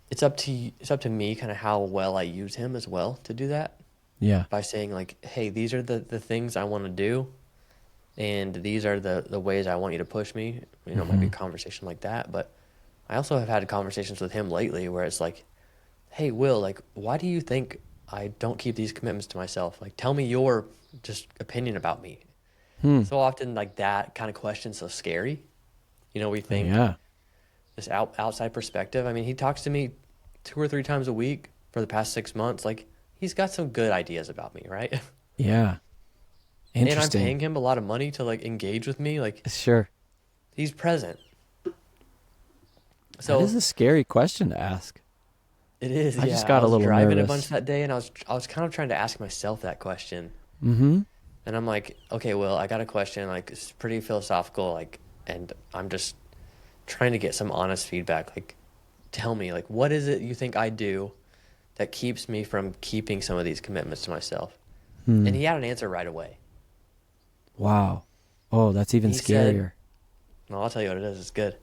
it's up to me kind of how well I use him as well to do that. Yeah. By saying like, hey, these are the things I want to do, and these are the ways I want you to push me. You know, it might be a conversation like that, but I also have had conversations with him lately where it's like, hey, Will, like, why do you think I don't keep these commitments to myself? Like, tell me your just opinion about me. So often, like, that kind of question's so scary. You know, we think this outside perspective. I mean, he talks to me 2 or 3 times a week for the past 6 months. Like, he's got some good ideas about me, right? Yeah. And I'm Interesting. paying him a lot of money to like engage with me. Like, Sure. he's present. So That is a scary question to ask. it is. I Yeah, just got I a was little driving nervous. a bunch that day, and I was kind of trying to ask myself that question. Mm-hmm. And I'm like, okay, Will, I got a question. Like, it's pretty philosophical. Like, and I'm just trying to get some honest feedback. Like, tell me, like, what is it you think I do that keeps me from keeping some of these commitments to myself? And he had an answer right away. Wow. Oh, that's even He said, scarier. no, I'll tell you what it is. It's good.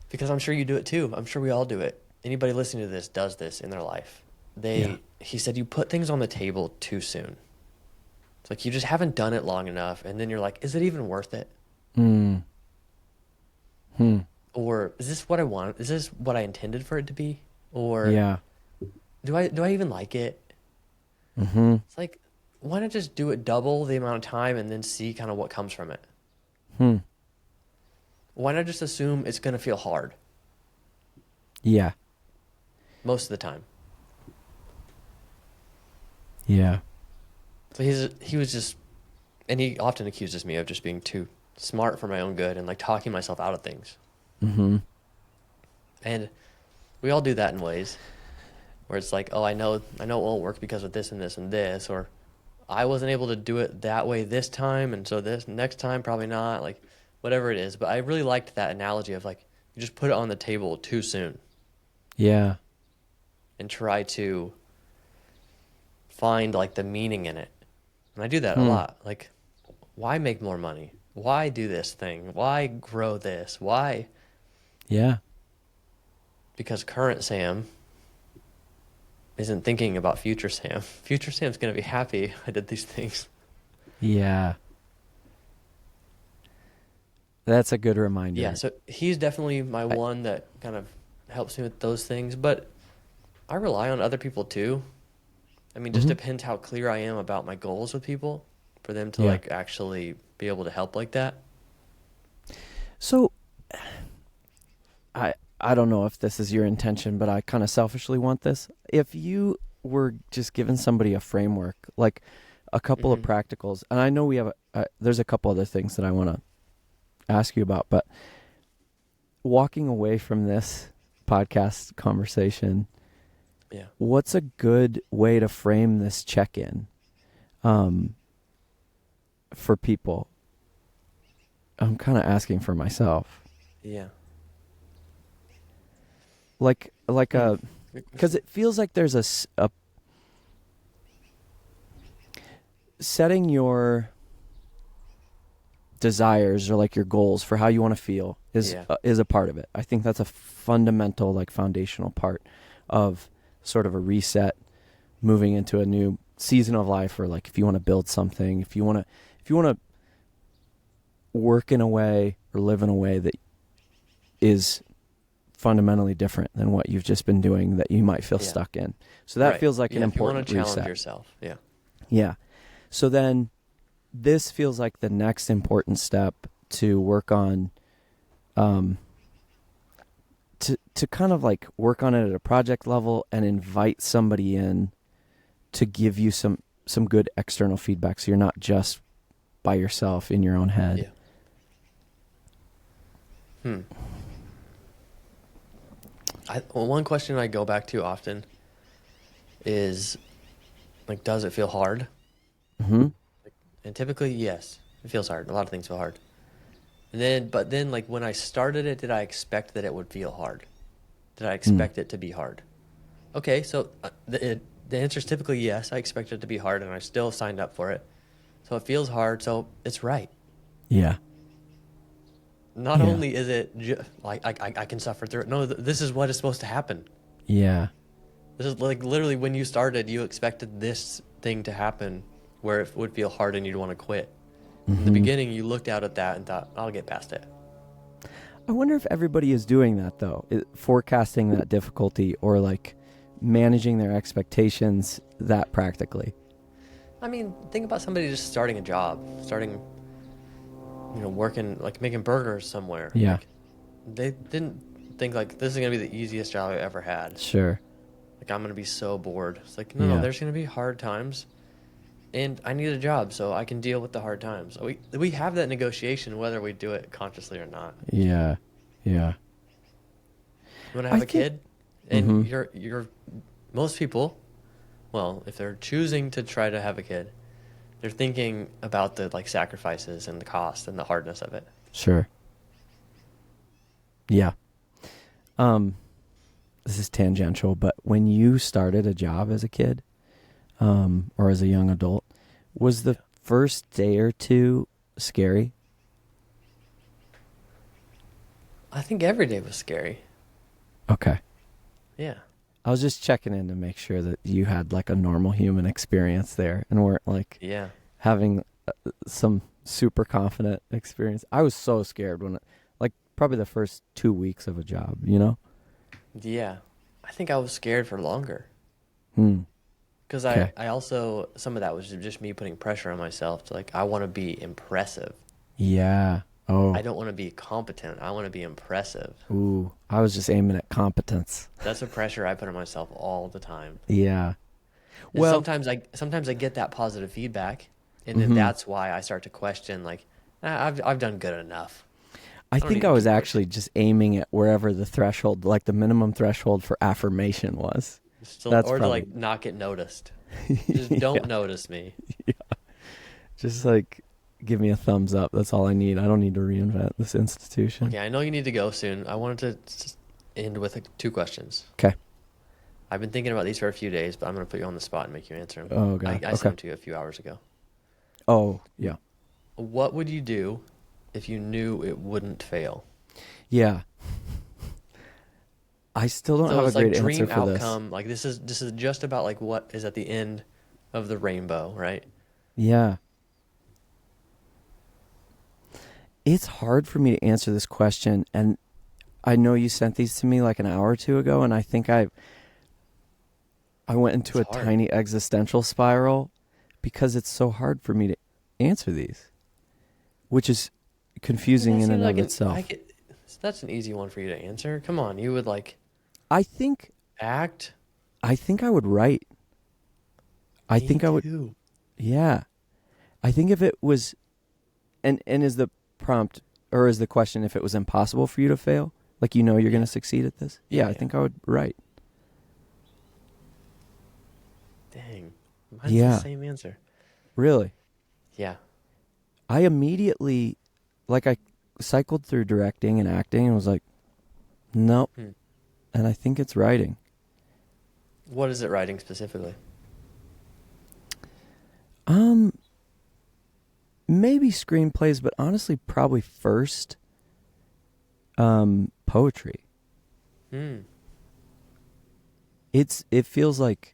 Because I'm sure you do it too. I'm sure we all do it. Anybody listening to this does this in their life. He said, you put things on the table too soon. It's like you just haven't done it long enough. And then you're like, is it even worth it? Or is this what I want? Is this what I intended for it to be? Or do I even like it? It's like, why not just do it double the amount of time and then see kind of what comes from it? Why not just assume it's going to feel hard Yeah. most of the time? Yeah. So he was just, and he often accuses me of just being too smart for my own good and like talking myself out of things. And we all do that in ways where it's like, oh, I know it won't work because of this and this and this, or I wasn't able to do it that way this time, and so this next time probably not, like whatever it is. But I really liked that analogy of like, you just put it on the table too soon. Yeah. And try to find like the meaning in it. And I do that a lot. Like, why make more money? Why do this thing? Why grow this? Why? Yeah. Because current Sam isn't thinking about future Sam. Future Sam's going to be happy I did these things. Yeah. That's a good reminder. Yeah, so he's definitely my one that kind of helps me with those things. But I rely on other people too. I mean, just depends how clear I am about my goals with people for them to like actually be able to help like that. So I don't know if this is your intention, but I kind of selfishly want this. If you were just giving somebody a framework, like a couple of practicals, and I know we have there's a couple other things that I want to ask you about, but walking away from this podcast conversation, what's a good way to frame this check-in for people? I'm kind of asking for myself. Yeah. Like a, because it feels like there's a setting your desires or like your goals for how you want to feel is a part of it. I think that's a fundamental, like foundational part of sort of a reset, moving into a new season of life, or like if you want to build something, if you want to work in a way or live in a way that is fundamentally different than what you've just been doing, that you might feel stuck in. So that feels like an important if you want to challenge reset. yourself. Yeah. Yeah. So then this feels like the next important step to work on, to kind of like work on it at a project level and invite somebody in to give you some good external feedback, so you're not just by yourself in your own head. Yeah. One question I go back to often is, like, does it feel hard? Mm-hmm. And typically, yes, it feels hard. A lot of things feel hard. But then, like, when I started it, did I expect that it would feel hard? Did I expect it to be hard? Okay, so the answer is typically yes. I expect it to be hard, and I still signed up for it. So it feels hard, so it's right. Yeah. Not only is it like I can suffer through it. No, this is what is supposed to happen. Yeah. This is like literally when you started, you expected this thing to happen where it would feel hard and you'd want to quit. Mm-hmm. In the beginning, you looked out at that and thought, I'll get past it. I wonder if everybody is doing that, though, forecasting that difficulty, or like managing their expectations that practically. I mean, think about somebody just starting a job, working, like making burgers somewhere. Yeah. Like, they didn't think like, this is going to be the easiest job I ever had. Sure. Like, I'm going to be so bored. It's like, no, there's going to be hard times. And I need a job so I can deal with the hard times. We have that negotiation whether we do it consciously or not. Yeah. Yeah. You want to have a kid, and you're most people, well, if they're choosing to try to have a kid, they're thinking about the like sacrifices and the cost and the hardness of it. Sure. Yeah. This is tangential, but when you started a job as a kid, or as a young adult, was the first day or two scary? I think every day was scary. Okay. Yeah. I was just checking in to make sure that you had like a normal human experience there and weren't like having some super confident experience. I was so scared like probably the first 2 weeks of a job, you know? Yeah. I think I was scared for longer. Because I also, some of that was just me putting pressure on myself to like, I want to be impressive. Yeah. Oh. I don't want to be competent. I want to be impressive. Ooh, I was just aiming at competence. That's a pressure I put on myself all the time. Yeah. And well, sometimes I get that positive feedback, and then that's why I start to question like, I've done good enough. I think I was actually just aiming at wherever the threshold, like the minimum threshold for affirmation was. That's or probably... to like not get noticed. Just don't notice me. Yeah. Just like give me a thumbs up. That's all I need. I don't need to reinvent this institution. Okay, I know you need to go soon. I wanted to end with 2 questions. Okay. I've been thinking about these for a few days, but I'm going to put you on the spot and make you answer them. Oh, God. I sent them to you a few hours ago. Oh, yeah. What would you do if you knew it wouldn't fail? Yeah. I still don't have a great answer for this. Outcome, like this is just about like what is at the end of the rainbow, right? Yeah. It's hard for me to answer this question, and I know you sent these to me like an hour or 2 ago, and I think I went into a tiny existential spiral because it's so hard for me to answer these, which is confusing in and of itself. That's an easy one for you to answer. Come on, you would like... I think I would write. I think I would. Too. Yeah. I think if it was, and is the prompt, or is the question if it was impossible for you to fail? Like, you're going to succeed at this? Yeah, I think I would write. Dang. Mine's the same answer. Really? Yeah. I immediately, like, I cycled through directing and acting and was like, nope. And I think it's writing. What is it writing specifically? Maybe screenplays, but honestly, probably first, poetry. It feels like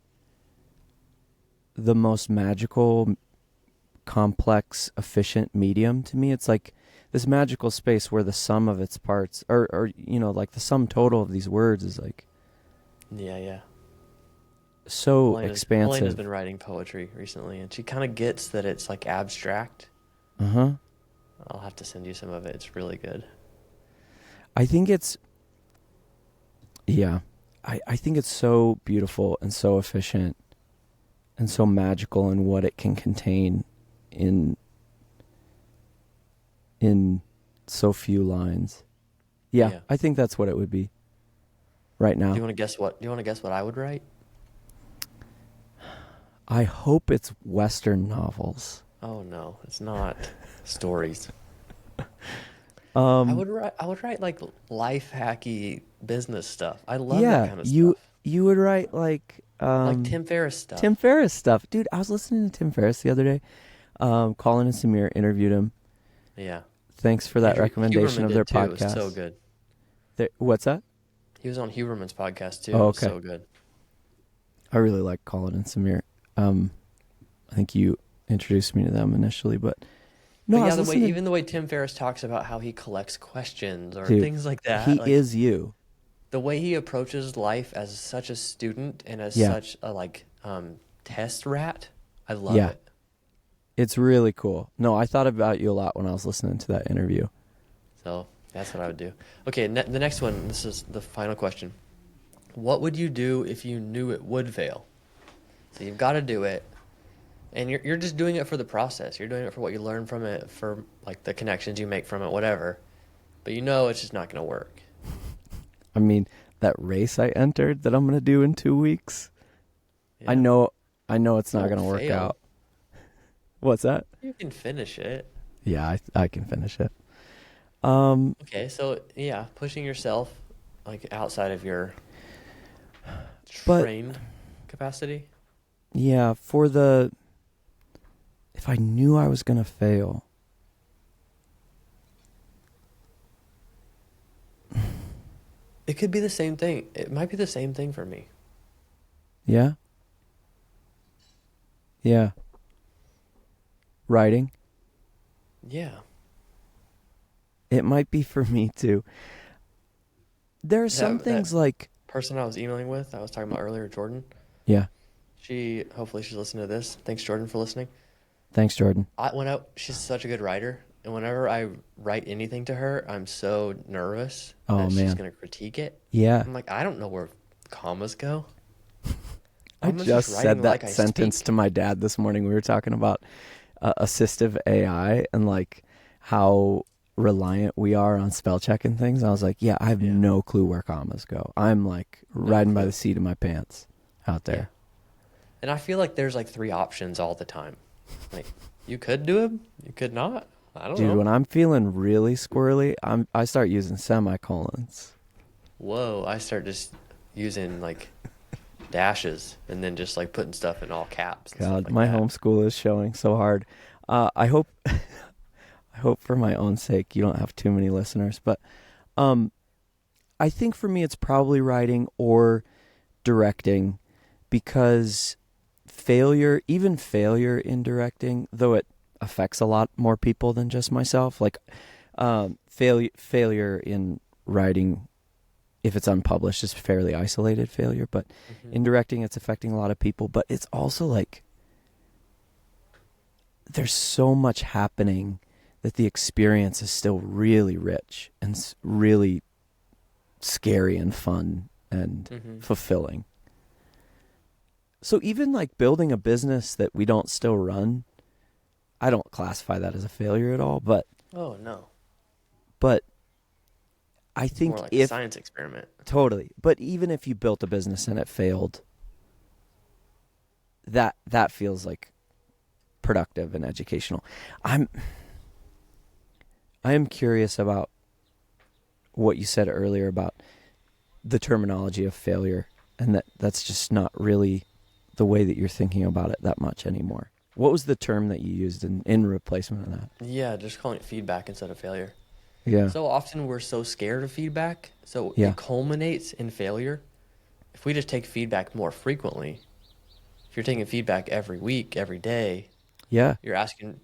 the most magical, complex, efficient medium to me. It's like this magical space where the sum of its parts, or like the sum total of these words is like Yeah, yeah. so Elena's expansive. been writing poetry recently, and she kind of gets that it's like abstract. Uh-huh. I'll have to send you some of it. It's really good. I think it's, yeah, I think it's so beautiful and so efficient and so magical in what it can contain in in so few lines. Yeah, Yeah. I think that's what it would be right Do now. you want to guess what? Do you want to guess what I would write? I hope it's Western novels. Oh no, it's not stories. Um, I would write like life hacky business stuff. I love that yeah, kind of you stuff. you would write like Like Tim Ferriss Tim stuff. Ferriss stuff, dude. I was listening to Tim Ferriss the other day. Colin and Samir interviewed him. Yeah. Thanks for that Andrew recommendation Huberman of their did too. It was so podcast. good. What's that? He was on Huberman's podcast too. Oh, It was okay. so good. I really like Colin and Samir. Um, I think you introduced me to them initially, but no, But I yeah, was listening. even the way Tim Ferriss talks about how he collects questions or Dude, things like that, he like is you. the way he approaches life as such a student and as Yeah, such a test rat, I love yeah. it. It's really cool. No, I thought about you a lot when I was listening to that interview. So that's what I would do. Okay, the next one. This is the final question. What would you do if you knew it would fail? So you've got to do it, and you're just doing it for the process. You're doing it for what you learn from it, for like the connections you make from it, whatever. But you know it's just not going to work. I mean, that race I entered that I'm going to do in 2 weeks, I Yeah. know it's You not won't going to work fail. out. What's that? You can finish it. Yeah, I can finish it. Okay, so yeah, pushing yourself like outside of your But trained capacity. yeah, if I knew I was going to fail, It could be the same thing. It might be the same thing for me. yeah, yeah, writing, Yeah. it might be for me too. There are some That things like, person I was emailing with, I was talking about earlier, Jordan. yeah, Hopefully she's listening to this. Thanks, Jordan, for listening. thanks, Jordan. She's such a good writer, and whenever I write anything to her, I'm so nervous Oh that she's man, gonna critique it. yeah. I'm like, I don't know where commas go. I I'm just just writing said that like I sentence to speak. my dad this morning. We were talking about assistive AI and like how reliant we are on spell check and things. I was like, yeah, I have Yeah, no clue where commas go. I'm like no riding by the clue. seat of my pants out Yeah, there. and I feel like there's like three options all the time. Like, you could do it, you could not. I don't Dude, know. when I'm feeling really squirrely, I start using semicolons. Whoa, I start just using like dashes and then just like putting stuff in all caps and stuff God, like my that. homeschool is showing so hard. I hope I hope for my own sake you don't have too many listeners, but um I think for me it's probably writing or directing, because even failure in directing, though it affects a lot more people than just myself, like failure in writing, if it's unpublished, is fairly isolated failure, but Hmm. in directing it's affecting a lot of people. But it's also like there's so much happening that the experience is still really rich and really scary and fun and Hmm. fulfilling. So even like building a business that we don't still run, I don't classify that as a failure at all, Oh no, but I it's more think like a if science experiment. totally, but even if you built a business and it failed, that feels like productive and educational. I'm I am curious about what you said earlier about the terminology of failure, and that's just not really the way that you're thinking about it that much anymore. What was the term that you used in replacement of that? Yeah, just calling it feedback instead of failure. Yeah. So often we're so scared of feedback, so Yeah. it culminates in failure. If we just take feedback more frequently, If you're taking feedback every week, every day, Yeah. you're asking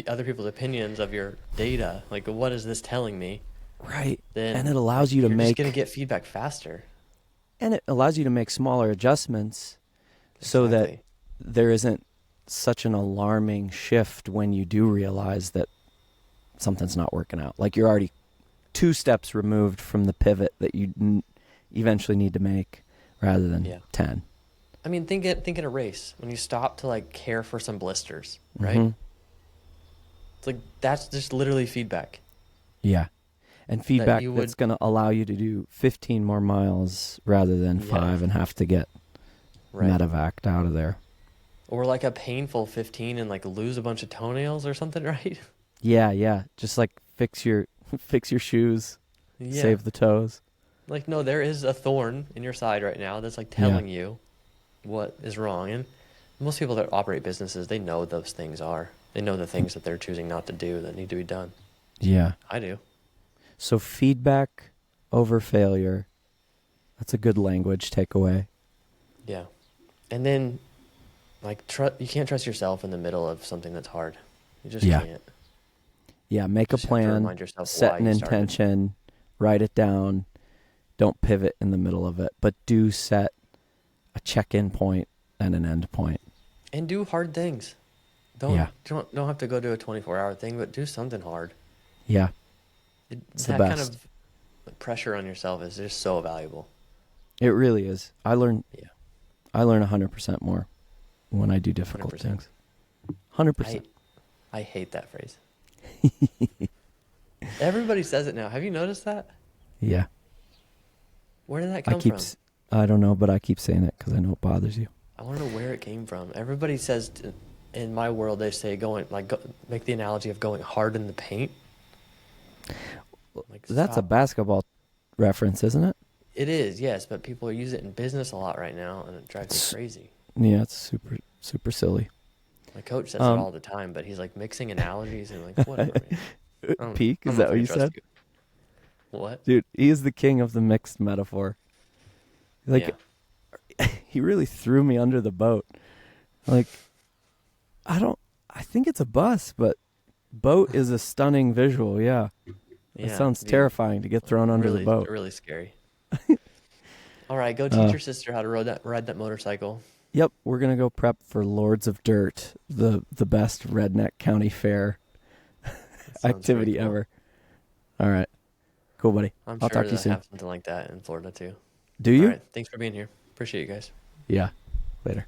other people's opinions of your data. Like, what is this telling me? Right. And Then it like allows you to you're just gonna make get feedback faster. smaller adjustments so that Exactly. there isn't such an alarming shift when you do realize that something's not working out. Like you're already 2 steps removed from the pivot that you eventually need to make rather than Yeah. 10. I mean, think in a race when you stop to like care for some blisters, right? Mm-hmm. It's like that's just literally feedback Yeah. And that feedback you that's would, going to allow you to do 15 more miles rather than yeah, 5 and have to get right. medevaced out of there. Or like a painful 15 and like lose a bunch of toenails or something, right? Yeah, yeah. Just like fix your fix your shoes, Yeah. save the toes. Like, no, there is a thorn in your side right now that's like Yeah. telling you what is wrong. And most people that operate businesses, they know those things are. They know the things that they're choosing not to do that need to be done. Yeah. I do. So feedback over failure. That's a good language takeaway. Yeah. And then, like, you can't trust yourself in the middle of something that's hard. You just Yeah. can't. Yeah, make a Just have to plan, remind yourself set why an you started. intention, write it down. Don't pivot in the middle of it, but do set a check-in point and an end point. And do hard things. Yeah. Don't have to go do a 24-hour thing, but do something hard. Yeah. It's the That kind best. of pressure on yourself is just so valuable. It really is. Yeah, I learn 100% more when I do difficult 100%. things. 100%. I hate that phrase. Everybody says it now. Have you noticed that? Yeah. Where did that I come keep from? I don't know, but I keep saying it cuz I know it bothers you. I want to know where it came from. Everybody says, in my world, they say make the analogy of going hard in the paint. Like, That's a stop. basketball reference, isn't it? It is, yes, but people use it in business a lot right now, and it drives me It's, crazy. yeah, it's super silly. My coach says it Um all the time, but he's like mixing analogies and like, whatever, man. Peak, I is don't know that if I what can you trust said? you. What? Dude, he is the king of the mixed metaphor. Like Yeah. he really threw me under the boat. Like I think it's a bus, but boat is a stunning visual, yeah. It Yeah, sounds dude. terrifying to get thrown under the Really, boat. really scary. All right, go teach Uh, your sister how to ride that motorcycle. yep, we're gonna go prep for Lords of Dirt, the best redneck county fair That sounds very activity cool. ever. All right, cool, buddy. I'm I'll sure talk to you they soon. have something like that in Florida too. Do All you? right, thanks for being here. Appreciate you guys. Yeah. Later.